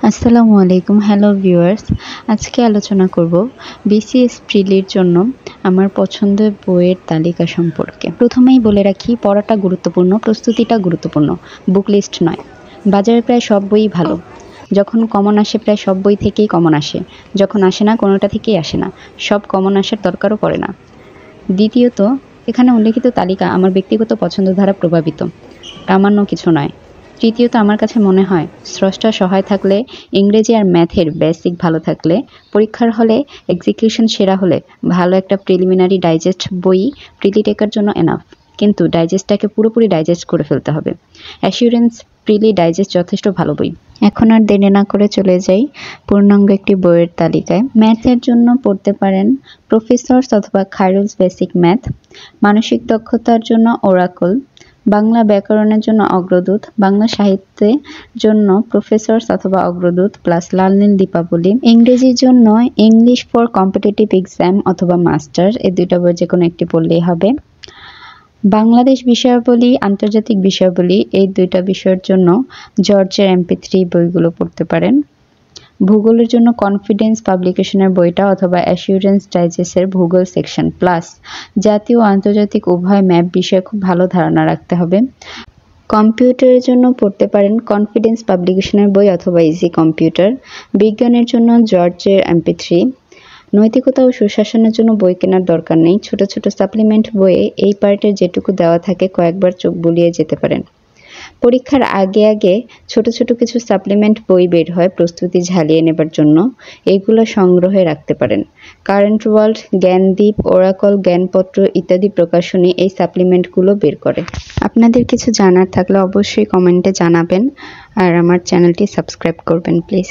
আসসালামু আলাইকুম। Hello viewers, আজকে আলোচনা করব বিসিএস প্রিলির জন্য আমার পছন্দের বইয়ের তালিকা সম্পর্কে। প্রথমেই বলে রাখি, পড়াটা গুরুত্বপূর্ণ, প্রস্তুতিটা গুরুত্বপূর্ণ, বুক লিস্ট নয়। বাজারে প্রায় সব বইই ভালো। যখন কমন আসে প্রায় সব বই থেকেই কমন আসে, যখন আসে না কোনোটা থেকেই আসে না। সব কমন আসার দরকারও পড়ে না। দ্বিতীয়ত, এখানে উল্লেখিত তালিকা আমার ব্যক্তিগত পছন্দ দ্বারা প্রভাবিত, প্রামাণ্য কিছু নয়। তৃতীয়ত, আমার কাছে মনে হয় স্রষ্টার সহায় থাকলে, ইংরেজি আর ম্যাথের বেসিক ভালো থাকলে, পরীক্ষার হলে এক্সিকিউশন সেরা হলে ভালো একটা প্রিলিমিনারি ডাইজেস্ট বই প্রিলি টেকার জন্য এনাফ। কিন্তু ডাইজেস্টটাকে পুরোপুরি ডাইজেস্ট করে ফেলতে হবে। অ্যাসিউরেন্স প্রিলি ডাইজেস্ট যথেষ্ট ভালো বই। এখন আর দেরি না করে চলে যাই পূর্ণাঙ্গ একটি বইয়ের তালিকায়। ম্যাথের জন্য পড়তে পারেন প্রফেসরস অথবা খায়রুলস বেসিক ম্যাথ। মানসিক দক্ষতার জন্য ওরাকল। বাংলা ব্যাকরণের জন্য অগ্রদূত। বাংলা সাহিত্যের জন্য প্রফেসরস অথবা অগ্রদূত প্লাস লাল নীল দীপাবলি। ইংরেজির জন্য ইংলিশ ফর কম্পিটিটিভ এক্সাম অথবা মাস্টার, এই দুইটা বই যে কোনো একটি পড়লেই হবে। বাংলাদেশ বিষয়াবলী, আন্তর্জাতিক বিষয়াবলী, এই দুইটা বিষয়ের জন্য জর্জের MP3 বইগুলো পড়তে পারেন। ভূগোলের জন্য কনফিডেন্স পাবলিকেশনের বইটা অথবা অ্যাসিউরেন্স ডাইজেস্টের ভূগোল সেকশন প্লাস জাতীয় ও আন্তর্জাতিক উভয় ম্যাপ বিষয়ে খুব ভালো ধারণা রাখতে হবে। কম্পিউটারের জন্য পড়তে পারেন কনফিডেন্স পাবলিকেশনের বই অথবা ইজি কম্পিউটার। বিজ্ঞানের জন্য জর্জের MP3। নৈতিকতা ও সুশাসনের জন্য বই কেনার দরকার নেই, ছোট ছোট সাপ্লিমেন্ট বইয়ে এই পার্টের যেটুকু দেওয়া থাকে কয়েকবার চোখ বুলিয়ে যেতে পারেন। পরীক্ষার আগে আগে ছোট ছোট কিছু সাপ্লিমেন্ট বই বের হয় প্রস্তুতি ঝালিয়ে নেবার জন্য, এইগুলো সংগ্রহে রাখতে পারেন। কারেন্ট ওয়ার্ল্ড, জ্ঞানদীপ, ওরাকল, জ্ঞানপত্র ইত্যাদি প্রকাশনী এই সাপ্লিমেন্টগুলো বের করে। আপনাদের কিছু জানার থাকলে অবশ্যই কমেন্টে জানাবেন আর আমার চ্যানেলটি সাবস্ক্রাইব করবেন প্লিজ।